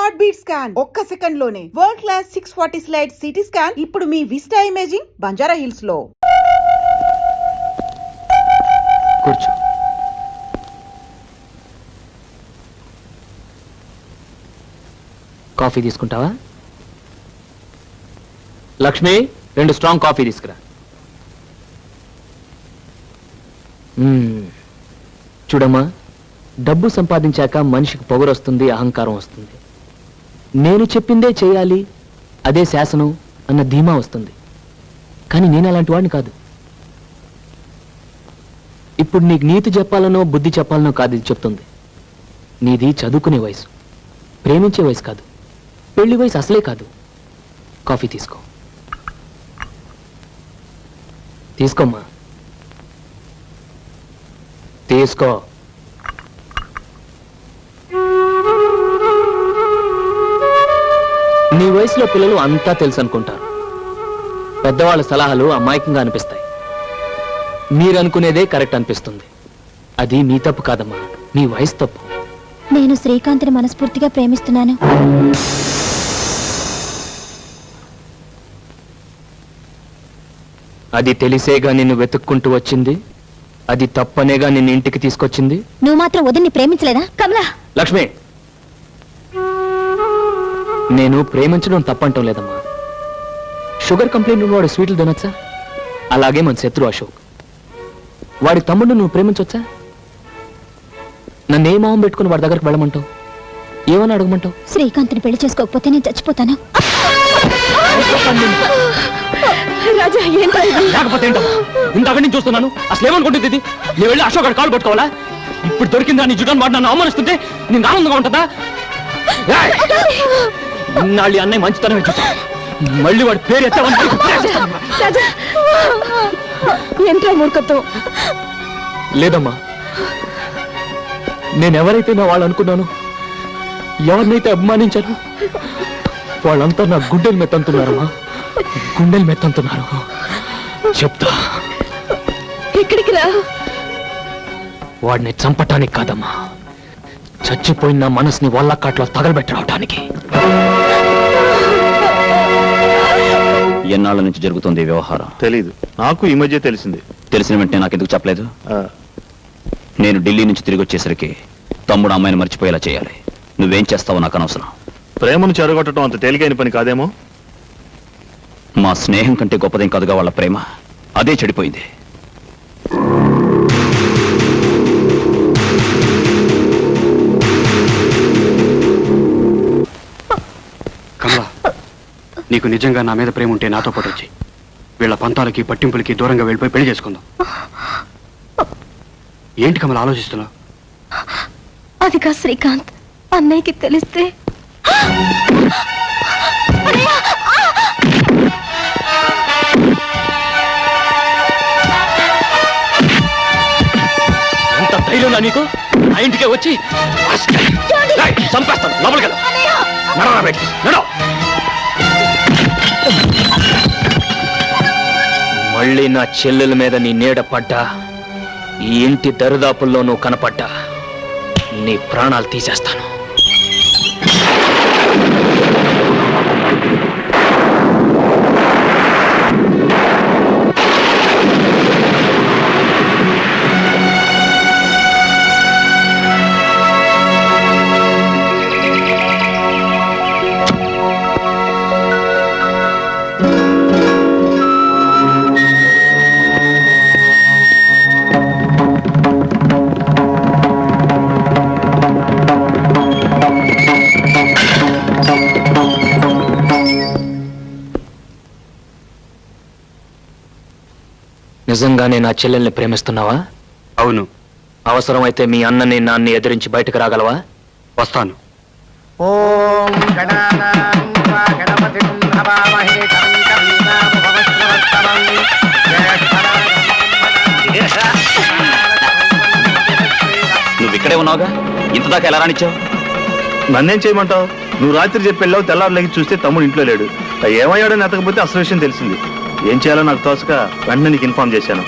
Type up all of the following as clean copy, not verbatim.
Heart beat scan ఒక్క second లోనే world class 640 slide CT scan ఇప్పుడు మీ విస్టా ఇమేజింగ్ బంజారా హిల్స్ లో. కూర్చో. కాఫీ తీసుకుంటావా? లక్ష్మి, 2 స్ట్రాంగ్ కాఫీ తీసుకురా. చూడమ్మా, డబ్బు సంపాదించాక మనిషికి పొగరు వస్తుంది, అహంకారం వస్తుంది. నేను చెప్పిందే చేయాలి, అదే శాసనం అన్న ధీమా వస్తుంది. కానీ నేను అలాంటి వాడిని కాదు. ఇప్పుడు నీకు నీతి చెప్పాలనో బుద్ధి చెప్పాలనో కాదు ఇది చెప్తుంది. నీది చదువుకునే వయసు, ప్రేమించే వయసు కాదు, పెళ్లి వయసు అసలే కాదు. కాఫీ తీసుకో. తీసుకోమ్మా, తీసుకో. నీ వయసులో పిల్లలు అంతా తెలుసు అనుకుంటారు. పెద్దవాళ్ళ సలహాలు అమాయకంగా అనిపిస్తాయి. మీరనుకునేదే కరెక్ట్ అనిపిస్తుంది. అది మీ తప్పు కాదమ్మా, మీ వయసు తప్పు. నేను శ్రీకాంత్ని మనస్ఫూర్తిగా ప్రేమిస్తున్నాను. అది తెలిసేగా నిన్ను వెతుక్కుంటూ వచ్చింది. అది తప్పనేగా నిన్ను ఇంటికి తీసుకొచ్చింది. నువ్వు మాత్రం వదిన్ని ప్రేమించలేదా కమలా? లక్ష్మి, నేను ప్రేమించడం తప్పంటం లేదమ్మా. షుగర్ కంప్లైంట్ ఉన్నవాడు స్వీట్లు తినొచ్చా? అలాగే మన శత్రు అశోక్, వాడి తమ్ముడు నువ్వు ప్రేమించొచ్చా? నన్ను ఏ మొహం పెట్టుకుని వాడి దగ్గరకు వెళ్ళమంటావు? ఏమని అడగమంటావు? శ్రీకాంత్ని పెళ్లి చేసుకోకపోతే నేను చచ్చిపోతాను. లేకపోతే ఇంతక నుంచి చూస్తున్నాను. అసలు ఏమనుకుంటుంది ఇది? నేను వెళ్ళి అశోక్ గారి కాలు పట్టుకోవాలా? ఇప్పుడు దొరికిందా నీ జుటాన్ వాడు నన్ను అవమానిస్తుంటే నేను ఆనందంగా ఉంటుందా? ఇన్నాళ్ళు అన్నయ్య మంచితనమే చూసా, మళ్ళీ వాడి పేరు ఎంతో మూర్ఖత్వం. లేదమ్మా, నేనెవరైతే నా వాళ్ళు అనుకున్నాను, ఎవరినైతే అభిమానించాను, వాళ్ళంతా నా గుండెలు మెత్తంటున్నారమ్మా, గుండెలు మెత్తంటున్నారు. చెప్తా. ఎక్కడికి రా? వాడిని చంపటానికి కాదమ్మా, చచ్చిపోయిన నా మనసుని వల్లకాట్లో తగలబెట్టడానికి. ఎన్నాళ్ళ నుంచి జరుగుతుంది వ్యవహారం? తెలీదు, నాకు ఈ మధ్య తెలిసింది. తెలిసిన వెంటనే నాకెందుకు చెప్పలేదు? నేను ఢిల్లీ నుంచి తిరిగి వచ్చేసరికి తమ్ముడు అమ్మాయిని మర్చిపోయేలా చేయాలి. నువ్వేం చేస్తావో నాకు అనవసరం. ప్రేమను చెరగొట్టడం అంత తేలికైన పని కాదేమో. మా స్నేహం కంటే గొప్పదేం కాదుగా వాళ్ళ ప్రేమ. అదే చెడిపోయింది. కమలా, నీకు నిజంగా నా మీద ప్రేమ ఉంటే నాతో పాటు వచ్చి వీళ్ళ పంతాలకి పట్టింపులకి దూరంగా వెళ్ళిపోయి పెళ్లి చేసుకుందాం. ఏంటి కమలా ఆలోచిస్తున్నావు? అది కా శ్రీకాంత్, అన్నయ్యకి తెలిస్తే ఎంత ధైర్యం నీకు? నా ఇంటికే వచ్చి చంపేస్తాను. లోపలికి వెళ్ళు. నడవరా బయటికి, నడవ. మళ్ళీ నా చెల్లెల మీద నీ నీడ పడ్డా, ఈ ఇంటి దరిదాపుల్లో నువ్వు కనపడ్డా, నీ ప్రాణాలు తీసేస్తాను. నిజంగానే నా చెల్లెల్ని ప్రేమిస్తున్నావా? అవును. అవసరమైతే మీ అన్నని నాన్ని ఎదిరించి బయటకు రాగలవా? వస్తాను. ఓం గణపతిం హవామహే కవిం కవీనాముపమశ్రవస్తమం నువ్వు ఇక్కడే ఉన్నావుగా, ఇంతదాకా ఎలా రానిచ్చావు? నన్నేం చేయమంటావు? నువ్వు రాత్రి చెప్పి వెళ్ళావు, తెల్లారులకి చూస్తే తమ్ముడు ఇంట్లో లేడు. ఏమయ్యాడని ఎతకపోతే అసలు విషయం తెలిసింది. ఏం చేయాలో నాకు తోచక వెంటనే నీకు ఇన్ఫార్మ్ చేశాను.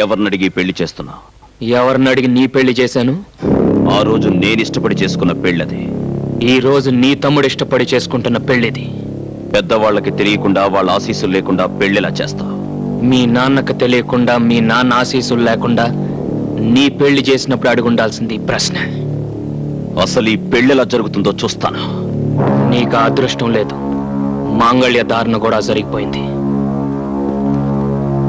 ఎవరినడిగి పెళ్లి చేస్తున్నావు? ఎవరిని అడిగి నీ పెళ్లి చేశాను? ఆ రోజు నేను ఇష్టపడి చేసుకున్న పెళ్ళది. ఈ రోజు నీ తమ్ముడు ఇష్టపడి చేసుకుంటున్న పెళ్లిది. పెద్దవాళ్ళకి తెలియకుండా వాళ్ళ ఆశీస్సులు లేకుండా పెళ్లిలా చేస్తావు. మీ నాన్నకు తెలియకుండా, మీ నాన్న ఆశీస్సులు లేకుండా నీ పెళ్లి చేసినప్పుడు అడుగుండాల్సింది ఈ ప్రశ్న. అసలు ఈ పెళ్లిలా జరుగుతుందో చూస్తాను. నీకు ఆ అదృష్టం లేదు. మాంగళ్య ధారణ కూడా జరిగిపోయింది.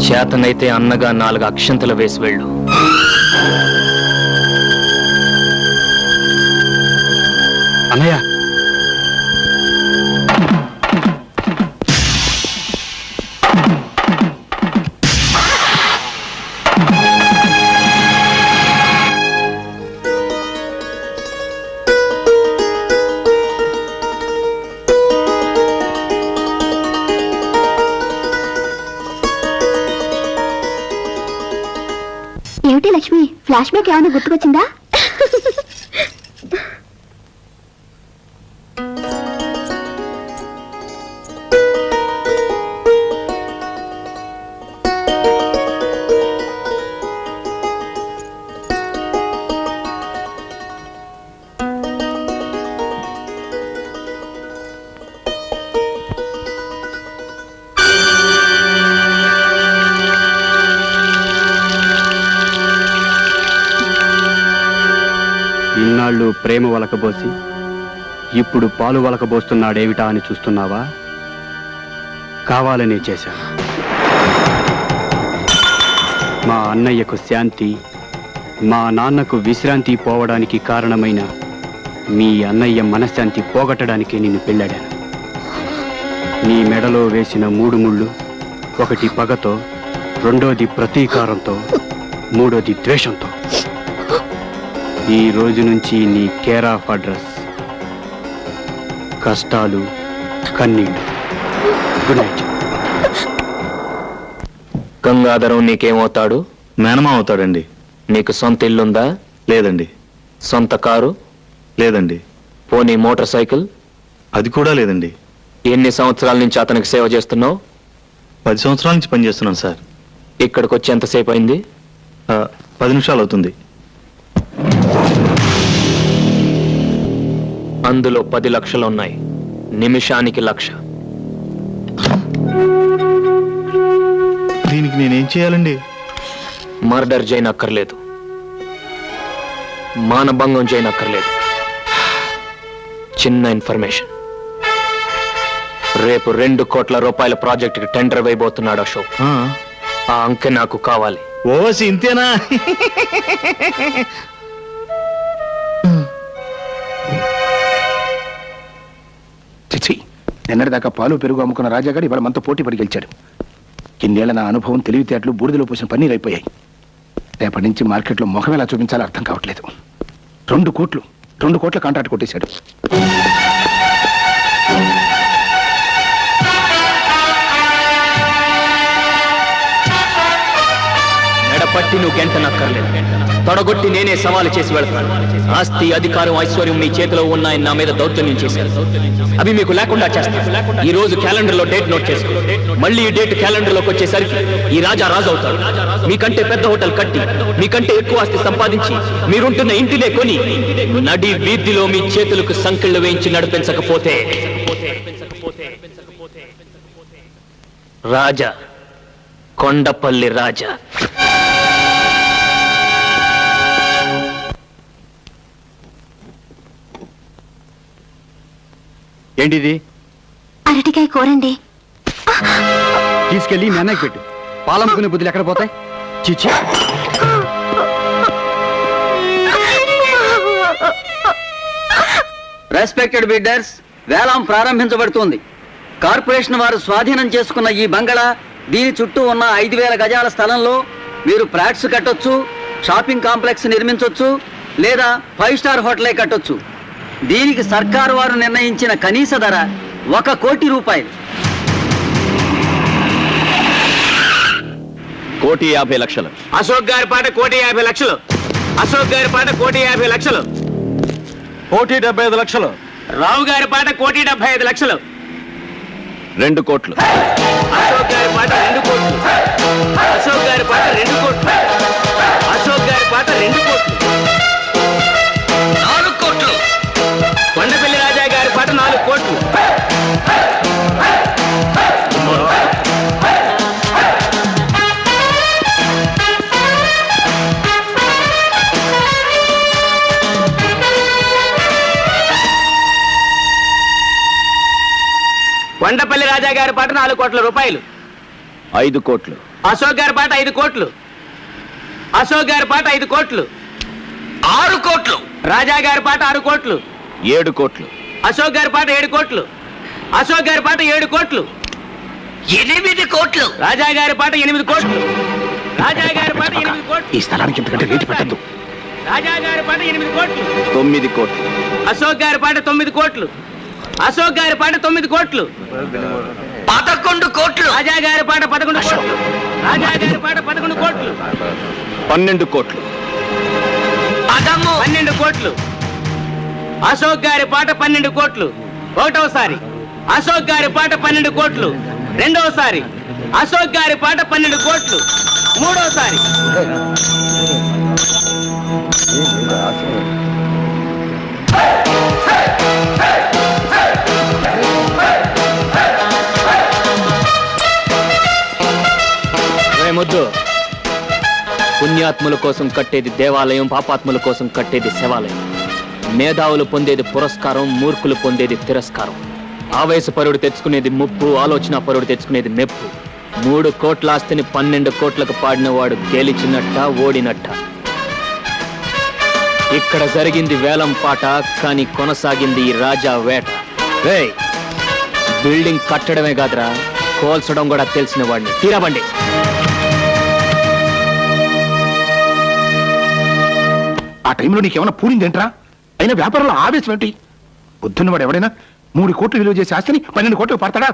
చేతనైతే అన్నగా 4 అక్షంతలు వేసి వెళ్ళు. అన్నయ్య, ఏమిటి లక్ష్మి, ఫ్లాష్ బ్యాక్ ఏమైనా గుర్తుకొచ్చిందా? ఇన్నాళ్ళు ప్రేమ వలకబోసి ఇప్పుడు పాలు వలకబోస్తున్నాడేమిటా అని చూస్తున్నావా? కావాలనే చేశాను. మా అన్నయ్యకు శాంతి, మా నాన్నకు విశ్రాంతి పోవడానికి కారణమైన మీ అన్నయ్య మనశ్శాంతి పోగొట్టడానికి నిన్ను పెళ్ళాడాను. నీ మెడలో వేసిన 3 ముళ్ళు, ఒకటి పగతో, రెండోది ప్రతీకారంతో, మూడోది ద్వేషంతో. ఈ రోజు నుంచి నీ కేర్ ఆఫ్ అడ్రస్ కష్టాలు, కన్నీళ్ళు. Good night. గంగాధరం నీకేమవుతాడు? మేనమా అవుతాడండి. నీకు సొంత ఇల్లుందా? లేదండి. సొంత కారు? లేదండి. పోనీ మోటార్ సైకిల్? అది కూడా లేదండి. ఎన్ని సంవత్సరాల నుంచి అతనికి సేవ చేస్తున్నావు? 10 సంవత్సరాల నుంచి పనిచేస్తున్నాను సార్. ఇక్కడికి వచ్చి ఎంతసేపు అయింది? 10 నిమిషాలు అవుతుంది. అందులో 10 లక్షలు ఉన్నాయి. నిమిషానికి 1,00,000. దీనికి నేనేం చేయాలండి? మర్డర్ చేయనక్కర్లేదు, మానభంగం చేయనక్కర్లేదు. చిన్న ఇన్ఫర్మేషన్. రేపు 2 కోట్ల రూపాయల ప్రాజెక్టుకి టెండర్ వేయబోతున్నాడు అశోక్. ఆ అంకె నాకు కావాలి. ఓసి ఇంతేనా? చిచి, నిన్నటిదాకా పాలు పెరుగు అమ్ముకున్న రాజాగారు ఇవాళ మనతో పోటీ పడి గెలిచాడు. ఇన్నేళ్ల నా అనుభవం, తెలివితేటలు బూడిదలో పోసిన పన్నీరు అయిపోయాయి. రేపటి నుంచి మార్కెట్లో ముఖం ఎలా చూపించాలో అర్థం కావట్లేదు. 2 కోట్ల కాంట్రాక్ట్ కొట్టేశాడు. మెడపట్టి నువ్వు గెంటనక్కర్లేదు. తొడగొట్టి నేనే సవాలు చేసి వెళ్తాను. ఆస్తి, అధికారం, ఐశ్వర్యం మీ చేతిలో ఉన్నాయని నా మీద దౌర్జన్యం చేశారు. అవి మీకు లేకుండా చేస్తాను. ఈ రోజు క్యాలెండర్ లో డేట్ నోట్ చేసుకో. మళ్ళీ ఈ డేట్ క్యాలెండర్ లోకి వచ్చేసరికి ఈ రాజా రాజు అవుతాడు. మీకంటే పెద్ద హోటల్ కట్టి, మీకంటే ఎక్కువ ఆస్తి సంపాదించి, మీరుంటున్న ఇంటినే కొని, నడి వీధిలో మీ చేతులకు సంకెళ్ళు వేయించి నడిపించకపోతే రాజా, కొండపల్లి రాజా. ఏంటిది? అరటికాయ కూరండి. తీసుకెళ్ళి మీ అన్నయ్యకి పెట్టు. పాలమ్ముకునే బుద్ధులు ఎక్కడ పోతాయి? చిచ్చి. రెస్పెక్టెడ్ బిడ్డర్స్, వేలం ప్రారంభించబడుతోంది. కార్పొరేషన్ వారు స్వాధీనం చేసుకున్న ఈ బంగళా, దీని చుట్టూ ఉన్న 5,000 గజాల స్థలంలో మీరు ఫ్లాట్స్ కట్టొచ్చు, షాపింగ్ కాంప్లెక్స్ నిర్మించొచ్చు, లేదా 5 స్టార్ హోటలే కట్టొచ్చు. దీనికి సర్కారు వారు నిర్ణయించిన కనీస ధర 1 కోటి రూపాయలు. 1,50,00,000. అశోక్ గారి పాట 1,50,00,000. అశోక్ గారి పాట 1,50,00,000. 1,75,00,000. రావు గారి పాట 1,75,00,000. 2 కోట్లు. అశోక్ అశోక్ గారి పాట 2 కోట్లు. అశోక్ గారి పాట 2 కోట్లు. అశోక్ గారి పాట 2 కోట్లు. 4 కోట్లు. కొండపల్లి రాజా గారి పాట 4 కోట్లు. కొండపల్లి రాజా గారి పాట 4 కోట్ల రూపాయలు. 5 కోట్లు. అశోక్ గారి పాట 5 కోట్లు. అశోక్ గారి పాట 5 కోట్లు. 6 కోట్లు. రాజా గారి పాట 6 కోట్లు. 7 కోట్లు. అశోక్ గారి పాట 7 కోట్లు. అశోక్ గారి పాట 7 కోట్లు. 8 కోట్లు. రాజా గారి పాట 8 కోట్లు. రాజా గారి పాట 8 కోట్లు. ఈ స్థలానికి ఇంతకంటే రేటు పెట్టద్దు. రాజా గారి పాట 8 కోట్లు. 9 కోట్లు. అశోక్ గారి పాట 9 కోట్లు. అశోక్ గారి పాట 9 కోట్లు. 11 కోట్లు. రాజా గారి పాట 11 కోట్లు. రాజా గారి పాట 11 కోట్లు. 12 కోట్లు. 12 కోట్లు. అశోక్ గారి పాట 12 కోట్లు. ఒకటోసారి అశోక్ గారి పాట 12 కోట్లు. రెండోసారి అశోక్ గారి పాట 12 కోట్లు. మూడోసారి ముద్దు, పుణ్యాత్ముల కోసం కట్టేది దేవాలయం, పాపాత్ముల కోసం కట్టేది శివాలయం. మేధావులు పొందేది పురస్కారం, మూర్ఖులు పొందేది తిరస్కారం. ఆవేశపరుడు తెచ్చుకునేది ముప్పు, ఆలోచన పరుడు తెచ్చుకునేది మెప్పు. 3 కోట్ల ఆస్తిని 12 కోట్లకు పాడినవాడు గెలిచినట్ట, ఓడినట్ట. ఇక్కడ జరిగింది వేలం పాట, కానీ కొనసాగింది ఈ రాజా వేట. రేయ్, బిల్డింగ్ కట్టడమే కాదురా, కోల్చడం కూడా తెలిసిన వాడిని. తీరబండి. ఆ టైంలో నీకేమైనా పూనిందేంట్రా? అయినా వ్యాపారంలో ఆవేశం ఏంటి? బుద్ధున్నవాడు ఎవడైనా 3 కోట్లు విలువ చేసే ఆస్తిని 12 కోట్లు పడతాడా?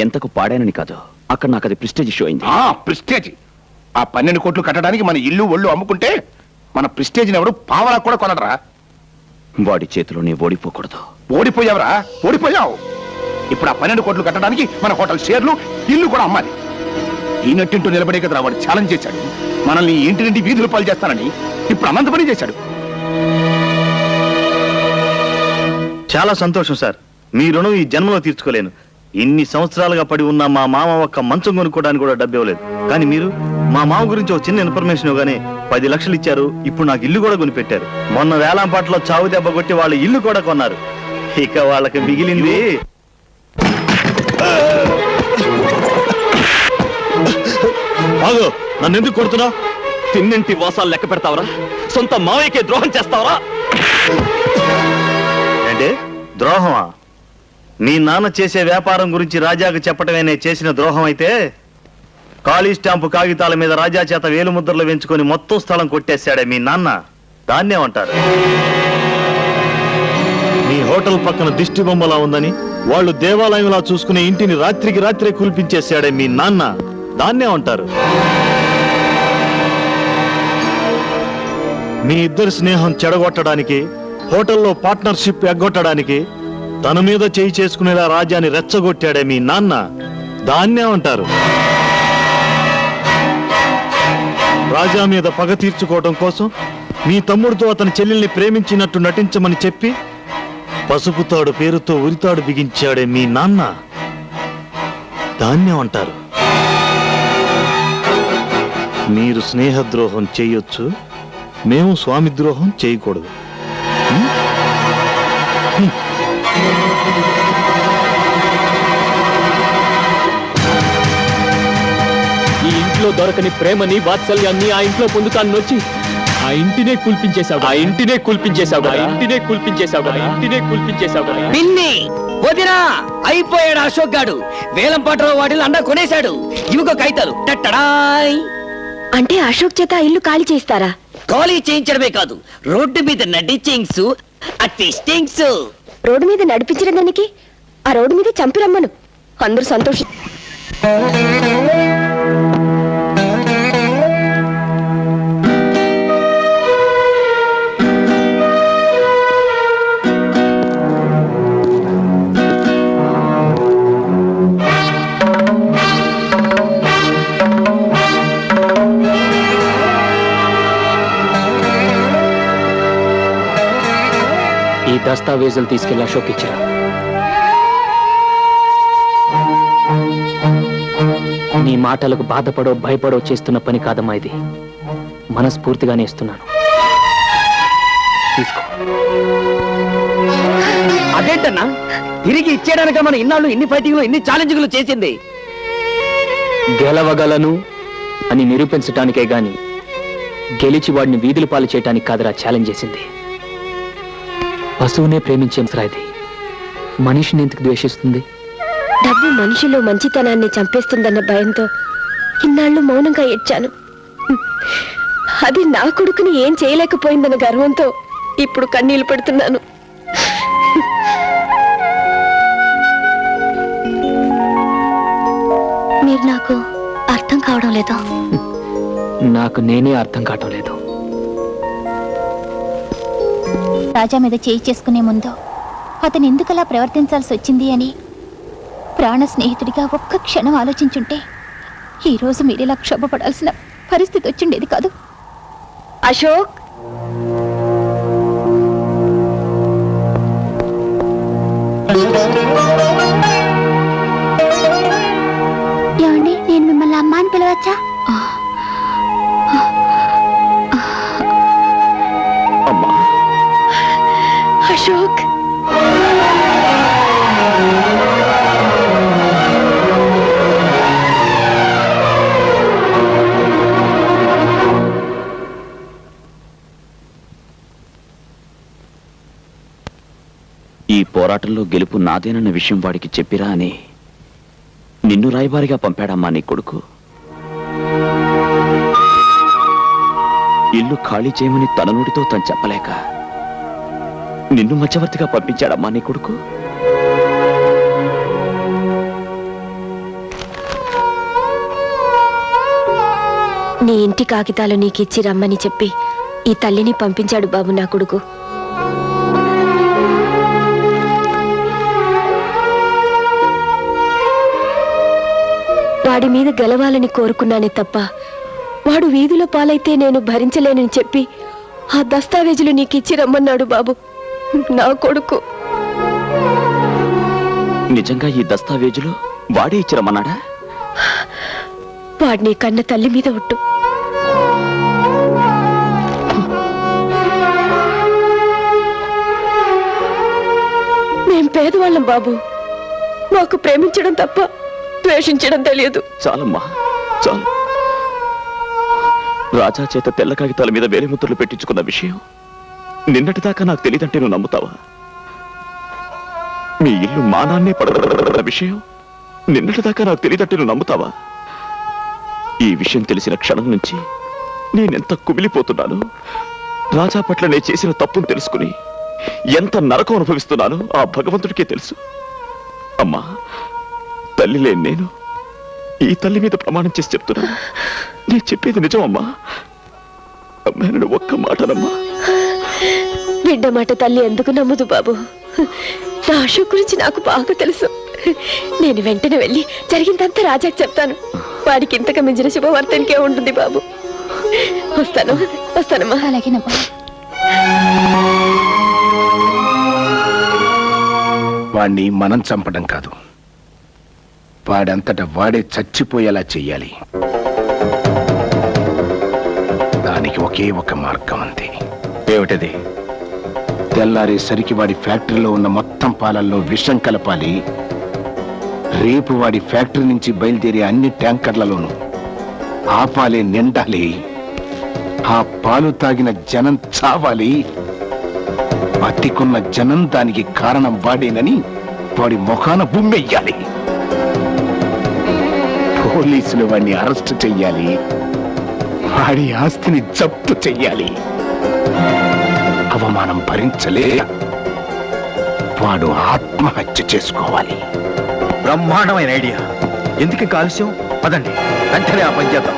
ఎంతకు పాడానని కాదు, అక్కడ నాకు అది ప్రెస్టేజ్ ఇష్యూ అయింది. ప్రెస్టేజ్. ఆ 12 కోట్లు కట్టడానికి మన ఇల్లు ఒళ్ళు అమ్ముకుంటే మన ప్రెస్టేజ్ని ఎవడు పావలా కూడా కొనడరా. వాడి చేతిలో నీ ఓడిపోకూడదు. ఓడిపోయావురా, ఓడిపోయావు. ఇప్పుడు ఆ 12 కోట్లు కట్టడానికి మన హోటల్ షేర్లు, ఇల్లు కూడా అమ్మాలి. ఈ నట్టింటూ నిలబడే కదరా వాడు ఛాలెంజ్ చేశాడు. మనల్ని ఇంటి నుండి వీధులు పాలు చేస్తానని ఇప్పుడు అనంత పని చేశాడు. చాలా సంతోషం సార్. మీ రుణం ఈ జన్మలో తీర్చుకోలేను. ఇన్ని సంవత్సరాలుగా పడి ఉన్న మా మామ ఒక్క మంచం కొనుక్కోవడానికి కూడా డబ్బు ఇవ్వలేదు. కానీ మీరు మా మామ గురించి ఒక చిన్న ఇన్ఫర్మేషన్ ఇవ్వగానే 10 లక్షలు ఇచ్చారు. ఇప్పుడు నాకు ఇల్లు కూడా కొనిపెట్టారు. మొన్న వేలంపాటలో చావు దెబ్బ కొట్టి వాళ్ళ ఇల్లు కూడా కొన్నారు. ఇక వాళ్ళకి మిగిలింది. నన్ను ఎందుకు కొడుతున్నావు? తిన్నింటి వాసాలు లెక్క పెడతావరా? సొంత మావయ్యకే ద్రోహం చేస్తావరా? అంటే ద్రోహమా? మీ నాన్న చేసే వ్యాపారం గురించి రాజాకు చెప్పటమే నేను చేసిన ద్రోహం అయితే, ఖాళీ స్టాంపు కాగితాల మీద రాజా చేత వేలు ముద్రలు వేయించుకొని మొత్తం స్థలం కొట్టేశాడే మీ నాన్న, దాన్నేమంటారు? మీ హోటల్ పక్కన దిష్టి బొమ్మలా ఉందని వాళ్ళు దేవాలయంలా చూసుకునే ఇంటిని రాత్రికి రాత్రే కూల్పించేశాడే మీ నాన్న, దాన్నేమంటారు? మీ ఇద్దరి స్నేహం చెడగొట్టడానికి, హోటల్లో పార్ట్నర్షిప్ ఎగ్గొట్టడానికి తన మీద చేయి చేసుకునేలా రాజాని రెచ్చగొట్టాడే మీ నాన్న, దాన్నే అంటారు. రాజా మీద పగ తీర్చుకోవడం కోసం మీ తమ్ముడితో అతని చెల్లెల్ని ప్రేమించినట్టు నటించమని చెప్పి పసుపుతాడు పేరుతో ఉరితాడు బిగించాడే మీ నాన్న, దాన్నే అంటారు. మీరు స్నేహద్రోహం చేయొచ్చు, మేము స్వామి ద్రోహం చేయకూడదు. ఈ ఇంట్లో దొరకని ప్రేమని, వాత్సల్యాన్ని ఆ ఇంట్లో పొందుతాను వచ్చి ఆ ఇంటినే కూల్పించేశావు. ఆ ఇంటినే కూల్పించేశావు. ఆ ఇంటినే కూల్పించేశావు. ఆ ఇంటినే కూల్పించేశావు. పిన్ని వదినా అయిపోయాడు అశోక్ గాడు. వేలం పాటలో వాటిని అండా కొనేశాడు. ఇవిగో కాగితాలు. టట్టడాయ్. అంటే అశోక్ చేత ఇల్లు ఖాళీ చేస్తారా? ఖాళీ చేయించడమే కాదు, రోడ్డు మీద నడిచింగ్స్, అట్టిస్టింగ్స్. రోడ్డు మీద నడిపించిన దానికి ఆ రోడ్డు మీద చంపి రమ్మను. అందరూ సంతోషం. దస్తావేజులు తీసుకెళ్లి అశోక్ ఇచ్చిరా. నీ మాటలకు బాధపడో భయపడో చేస్తున్న పని కాదమ్మా ఇది. మనస్ఫూర్తిగానే ఇస్తున్నాను. తీసుకో. అదేంటన్నా తిరిగి ఇచ్చేయడానిక మన ఇన్నాళ్ళు ఇన్ని ఫైటింగ్లు ఇన్ని ఛాలెంజ్లు చేసింది. గెలవగలను అని నిరూపించటానికే గాని గెలిచి వాడిని వీధుల పాలు చేయటానికి కాదురా ఛాలెంజ్ చేసింది. పశువునే ప్రేమించే ఇది మనిషిని ఎందుకు ద్వేషిస్తుంది? డబ్బు మనిషిలో మంచితనాన్ని చంపేస్తుందన్న భయంతో ఇన్నాళ్ళు మౌనంగా ఏడ్చాను. అది నా కొడుకుని ఏం చేయలేకపోయిందన్న గర్వంతో ఇప్పుడు కన్నీళ్లు పెడుతున్నాను. మీరు నాకు అర్థం కావడం లేదు. నాకు నేనే అర్థం కావటం లేదు. రాజా మీద చేయి చేసుకునే ముందు అతను ఎందుకలా ప్రవర్తించాల్సి వచ్చింది అని ప్రాణ స్నేహితుడిగా ఒక్క క్షణం ఆలోచించుంటే ఈరోజు మీరిలా క్షోభపడాల్సిన పరిస్థితి వచ్చిండేది కాదు. అశోక్, ఏమండి, నేను మిమ్మల్ని అమ్మ అని పిలవచ్చా? అమ్మా, అశోక్, ఈ పోరాటంలో గెలుపు నాదేనన్న విషయం వాడికి చెప్పిరా అని నిన్ను రాయబారిగా పంపాడమ్మా నీ కొడుకు. ఇల్లు ఖాళీ చేయమని తన నోటితో తను చెప్పలేక నిన్ను మధ్యవర్తిగా పంపించాడమ్మా నీ కొడుకు. నీ ఇంటి కాగితాలు నీకిచ్చి రమ్మని చెప్పి ఈ తల్లిని పంపించాడు బాబు నా కొడుకు. వాడి మీద గెలవాలని కోరుకున్నానే తప్ప వాడు వీధిలో పాలైతే నేను భరించలేనని చెప్పి ఆ దస్తావేజులు నీకిచ్చి రమ్మన్నాడు బాబు నా కొడుకు. నిజంగా ఈ దస్తావేజులు వాడే ఇచ్చిరమ్మన్నాడా? వాడిని కన్న తల్లి మీద ఒట్టు. మేం పేదవాళ్ళం బాబు. మాకు ప్రేమించడం తప్ప ద్వేషించడం తెలియదు. చాలమ్మా, చాలు. రాజా చేత తెల్ల కాగితాల మీద వేలిముద్రలు పెట్టించుకున్న విషయం నిన్నటిదాకా నాకు తెలియదంటే నువ్వు నమ్ముతావా? మీ ఇల్లు మానాన్నే పడగొన్న విషయం నిన్నటిదాకా నాకు తెలియదంటే నువ్వు నమ్ముతావా? ఈ విషయం తెలిసిన క్షణం నుంచి నేనెంత కుమిలిపోతున్నాను. రాజా పట్ల నేను చేసిన తప్పును తెలుసుకుని ఎంత నరకం అనుభవిస్తున్నానో ఆ భగవంతుడికే తెలుసు. అమ్మా, తల్లి లేని నేను ఈ తల్లి మీద ప్రమాణం చేసి చెప్తున్నాను, నేను చెప్పేది నిజమమ్మా. అమ్మాయిని ఒక్క మాటనమ్మా. బిడ్డ మాట తల్లి ఎందుకు నమ్మదు బాబు? నా అశోక్ గురించి నాకు బాగా తెలుసు. నేను వెంటనే వెళ్ళి జరిగిందంతా రాజాకి చెప్తాను. వాడికి ఇంతకు మించిన శుభవార్త ఇంకే ఉంటుంది బాబు. వస్తానమ్మా. అలాగేనమ్మా. వాణ్ణి మనం చంపడం కాదు, వాడంతట వాడే చచ్చిపోయేలా చెయ్యాలి. దానికి ఒకే ఒక మార్గం ఉంది. ఏమిటది? తెల్లారేసరికి వాడి ఫ్యాక్టరీలో ఉన్న మొత్తం పాలల్లో విషం కలపాలి. రేపు వాడి ఫ్యాక్టరీ నుంచి బయలుదేరే అన్ని ట్యాంకర్లలోనూ ఆ పాలే నిండాలి. ఆ పాలు తాగిన జనం చావాలి. బతికున్న జనం దానికి కారణం వాడేనని వాడి ముఖాన బుమ్మెయ్యాలి. పోలీసులు వాడిని అరెస్ట్ చెయ్యాలి. వాడి ఆస్తిని జప్తు చెయ్యాలి. అవమానం భరించలే వాడు ఆత్మహత్య చేసుకోవాలి. బ్రహ్మాండమైన ఐడియా. ఎందుకు కాలుష్యం? పదండి, వెంటనే ఆ పని చేద్దాం.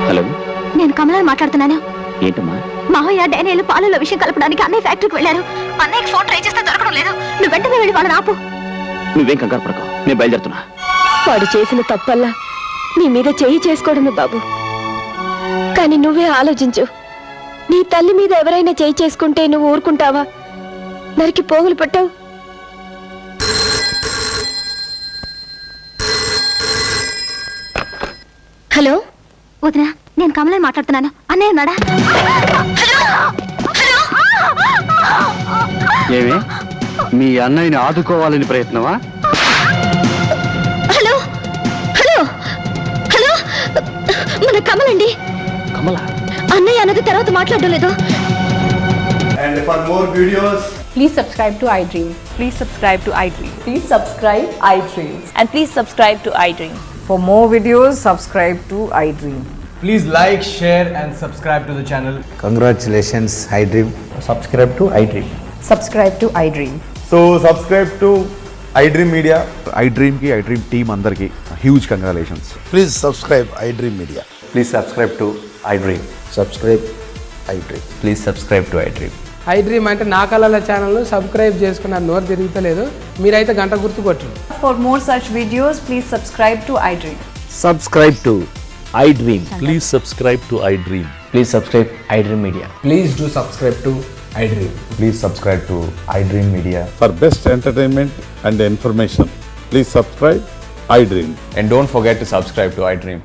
హలో, నేను కమలాన్ని మాట్లాడుతున్నాను. ఏంటమ్మా? మావయ్య డానియల్ పాలలో విషయం కలపడానికి అన్నయ్య ఫ్యాక్టరీకి వెళ్ళారు. అన్నయ్యకి ఫోన్ ట్రై చేస్తే దొరకడం లేదు. నువ్వు వెంటనే వెళ్ళి వాళ్ళని ఆపు. నువ్వేం కంగారు పడకు, నేను బయలుదేరుతున్నా. వాడు చేసిన తప్పల్లా నీ మీద చేయి చేసుకోవడమే బాబు. కానీ నువ్వే ఆలోచించు, నీ తల్లి మీద ఎవరైనా చేయి చేసుకుంటే నువ్వు ఊరుకుంటావా? నరికి పోగులు పట్టావు. హలో వదినా, నేను కమలని మాట్లాడుతున్నాను. అన్నయ్య ఉన్నాడా? ఏమి మీ అన్నయ్యని ఆదుకోవాలని ప్రయత్నమా? హలో హలో హలో, మన కమలండి. కమల అన్నయ్య అన్నది తర్వాత మాట్లాడడం లేదు. And for more videos, Please subscribe to iDream. Please subscribe to iDream. Please subscribe iDream. And please subscribe to iDream. For more videos, subscribe to iDream. please like, share and subscribe to the channel. Congratulations, iDream. Subscribe to iDream. Subscribe to iDream. So subscribe to iDream Media. iDream ki iDream team andarki huge congratulations. Please subscribe iDream media. Please subscribe to iDream. Subscribe iDream. Please subscribe to iDream. iDream అంటే నా కళల channel subscribe చేసుకున్న నోరు తిరుగుతలేదు. మీరైతే గంట గుర్తు కొట్టండి. For more such videos, please subscribe to iDream. Subscribe to iDream. Please subscribe to iDream. Please subscribe iDream Media. Please do subscribe to iDream. Please subscribe to iDream Media. For best entertainment and information please subscribe iDream. And don't forget to subscribe to iDream.